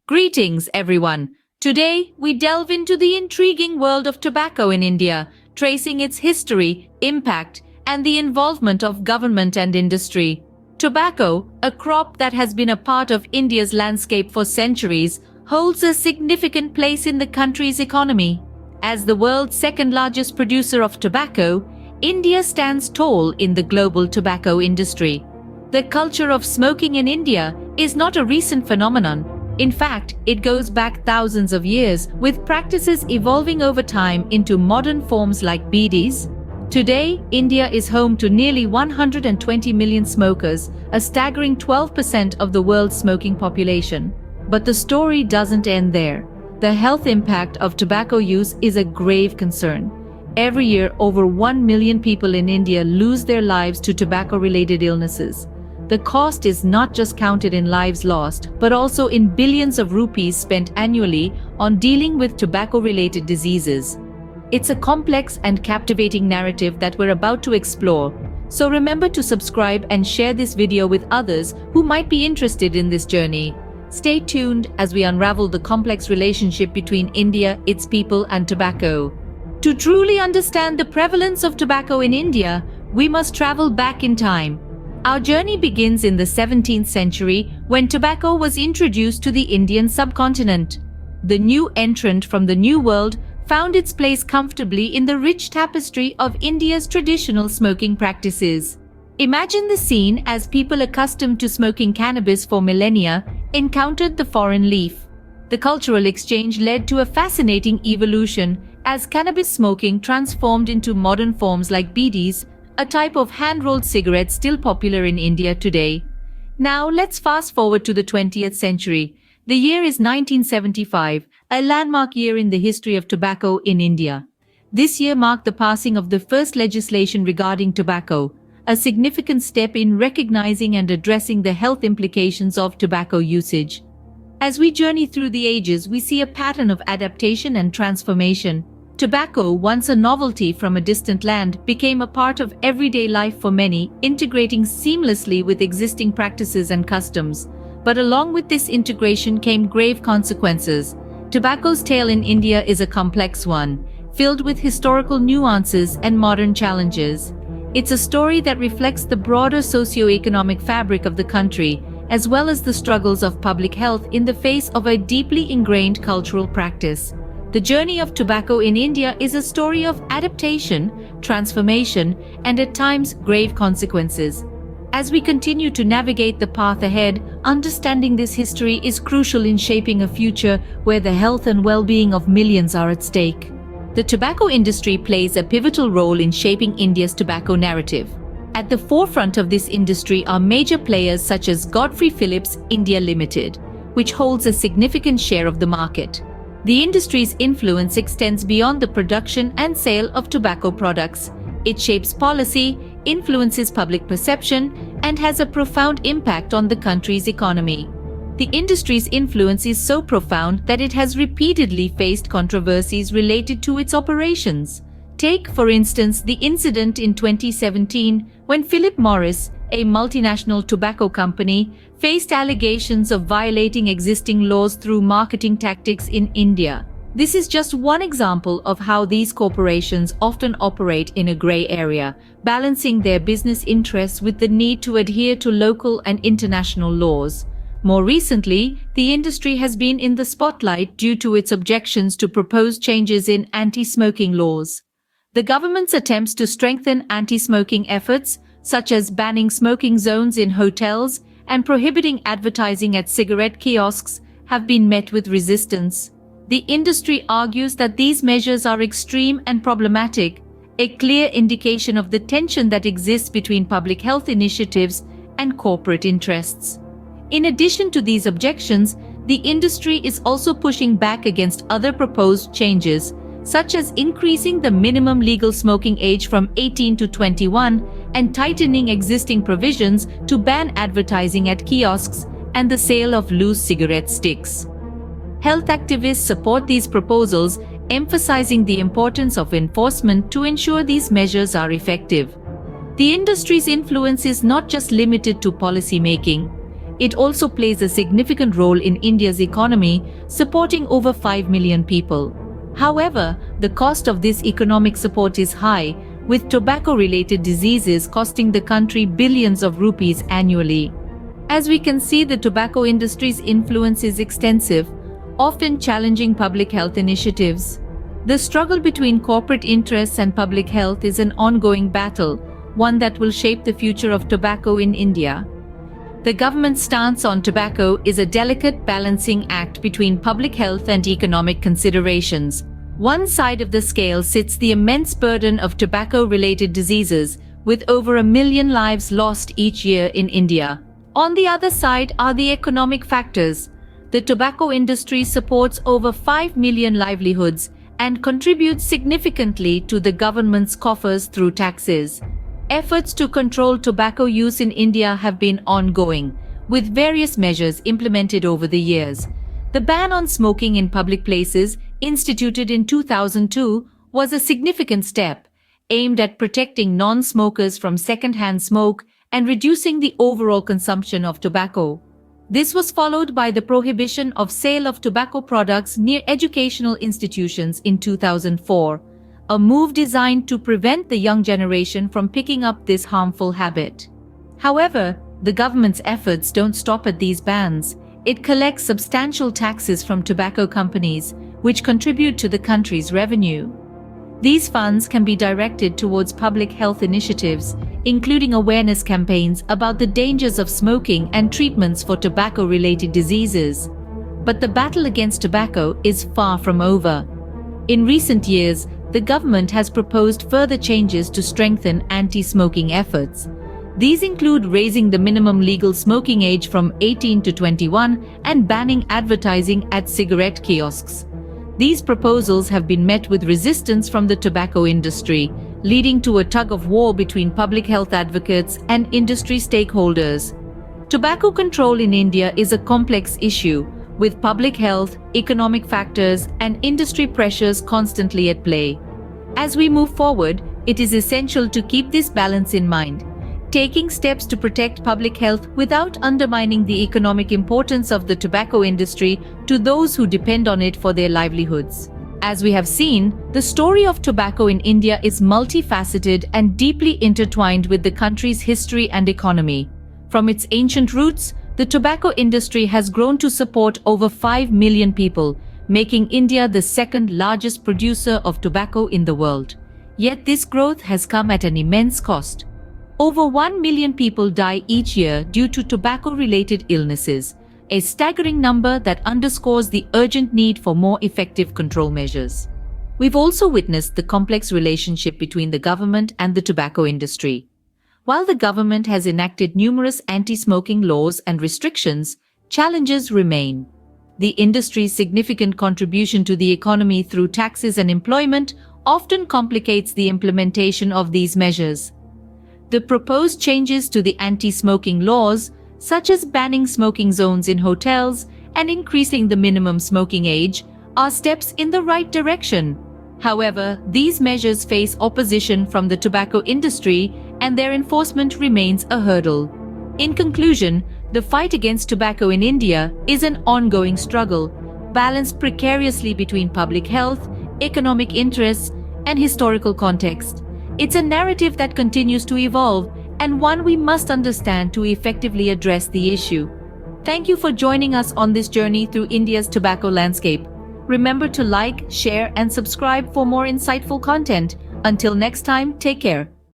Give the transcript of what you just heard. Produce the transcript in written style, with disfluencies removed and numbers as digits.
Greetings, everyone. Today, we delve into the intriguing world of tobacco in India, tracing its history, impact, and the involvement of government and industry. Tobacco, a crop that has been a part of India's landscape for centuries, holds a significant place in the country's economy. As the world's second-largest producer of tobacco, India stands tall in the global tobacco industry. The culture of smoking in India is not a recent phenomenon. In fact, it goes back thousands of years, with practices evolving over time into modern forms like bidis. Today, India is home to nearly 120 million smokers, a staggering 12% of the world's smoking population. But the story doesn't end there. The health impact of tobacco use is a grave concern. Every year, over 1 million people in India lose their lives to tobacco-related illnesses. The cost is not just counted in lives lost, but also in billions of rupees spent annually on dealing with tobacco-related diseases. It's a complex and captivating narrative that we're about to explore, so remember to subscribe and share this video with others who might be interested in this journey. Stay tuned as we unravel the complex relationship between India, its people, and tobacco. To truly understand the prevalence of tobacco in India, we must travel back in time. Our journey begins in the 17th century when tobacco was introduced to the Indian subcontinent. The new entrant from the New World found its place comfortably in the rich tapestry of India's traditional smoking practices. Imagine the scene as people accustomed to smoking cannabis for millennia encountered the foreign leaf. The cultural exchange led to a fascinating evolution as cannabis smoking transformed into modern forms like bidis, a type of hand-rolled cigarette still popular in India today. Now let's fast forward to the 20th century. The year is 1975, a landmark year in the history of tobacco in India. This year marked the passing of the first legislation regarding tobacco, a significant step in recognizing and addressing the health implications of tobacco usage. As we journey through the ages, we see a pattern of adaptation and transformation. Tobacco, once a novelty from a distant land, became a part of everyday life for many, integrating seamlessly with existing practices and customs. But along with this integration came grave consequences. Tobacco's tale in India is a complex one, filled with historical nuances and modern challenges. It's a story that reflects the broader socio-economic fabric of the country, as well as the struggles of public health in the face of a deeply ingrained cultural practice. The journey of tobacco in India is a story of adaptation, transformation, and at times grave consequences. As we continue to navigate the path ahead, understanding this history is crucial in shaping a future where the health and well-being of millions are at stake. The tobacco industry plays a pivotal role in shaping India's tobacco narrative. At the forefront of this industry are major players such as Godfrey Philips India Limited, which holds a significant share of the market. The industry's influence extends beyond the production and sale of tobacco products. It shapes policy, influences public perception, and has a profound impact on the country's economy. The industry's influence is so profound that it has repeatedly faced controversies related to its operations. Take, for instance, the incident in 2017 when Philip Morris, a multinational tobacco company, faced allegations of violating existing laws through marketing tactics in India. This is just one example of how these corporations often operate in a gray area, balancing their business interests with the need to adhere to local and international laws. More recently, the industry has been in the spotlight due to its objections to proposed changes in anti-smoking laws. The government's attempts to strengthen anti-smoking efforts, such as banning smoking zones in hotels and prohibiting advertising at cigarette kiosks, have been met with resistance. The industry argues that these measures are extreme and problematic, a clear indication of the tension that exists between public health initiatives and corporate interests. In addition to these objections, the industry is also pushing back against other proposed changes, such as increasing the minimum legal smoking age from 18 to 21 and tightening existing provisions to ban advertising at kiosks and the sale of loose cigarette sticks. Health activists support these proposals, emphasizing the importance of enforcement to ensure these measures are effective. The industry's influence is not just limited to policy making. it also plays a significant role in India's economy, supporting over 5 million people. However, the cost of this economic support is high, with tobacco-related diseases costing the country billions of rupees annually. As we can see, the tobacco industry's influence is extensive, often challenging public health initiatives. The struggle between corporate interests and public health is an ongoing battle, one that will shape the future of tobacco in India. The government's stance on tobacco is a delicate balancing act between public health and economic considerations. One side of the scale sits the immense burden of tobacco-related diseases, with over 1 million lives lost each year in India. On the other side are the economic factors. The tobacco industry supports over 5 million livelihoods and contributes significantly to the government's coffers through taxes. Efforts to control tobacco use in India have been ongoing, with various measures implemented over the years. The ban on smoking in public places, instituted in 2002, was a significant step, aimed at protecting non-smokers from second-hand smoke and reducing the overall consumption of tobacco. This was followed by the prohibition of sale of tobacco products near educational institutions in 2004. A move designed to prevent the young generation from picking up this harmful habit. However, the government's efforts don't stop at these bans. It collects substantial taxes from tobacco companies, which contribute to the country's revenue. These funds can be directed towards public health initiatives, including awareness campaigns about the dangers of smoking and treatments for tobacco-related diseases. But the battle against tobacco is far from over. In recent years, the government has proposed further changes to strengthen anti-smoking efforts. These include raising the minimum legal smoking age from 18 to 21 and banning advertising at cigarette kiosks. These proposals have been met with resistance from the tobacco industry, leading to a tug-of-war between public health advocates and industry stakeholders. Tobacco control in India is a complex issue, with public health, economic factors, and industry pressures constantly at play. As we move forward, it is essential to keep this balance in mind, taking steps to protect public health without undermining the economic importance of the tobacco industry to those who depend on it for their livelihoods. As we have seen, the story of tobacco in India is multifaceted and deeply intertwined with the country's history and economy. From its ancient roots, the tobacco industry has grown to support over 5 million people, making India the second largest producer of tobacco in the world. Yet this growth has come at an immense cost. Over 1 million people die each year due to tobacco-related illnesses, a staggering number that underscores the urgent need for more effective control measures. We've also witnessed the complex relationship between the government and the tobacco industry. While the government has enacted numerous anti-smoking laws and restrictions, challenges remain. The industry's significant contribution to the economy through taxes and employment often complicates the implementation of these measures. The proposed changes to the anti-smoking laws, such as banning smoking zones in hotels and increasing the minimum smoking age, are steps in the right direction. However, these measures face opposition from the tobacco industry and their enforcement remains a hurdle. In conclusion, the fight against tobacco in India is an ongoing struggle, balanced precariously between public health, economic interests, and historical context. It's a narrative that continues to evolve and one we must understand to effectively address the issue. Thank you for joining us on this journey through India's tobacco landscape. Remember to like, share, and subscribe for more insightful content. Until next time, take care.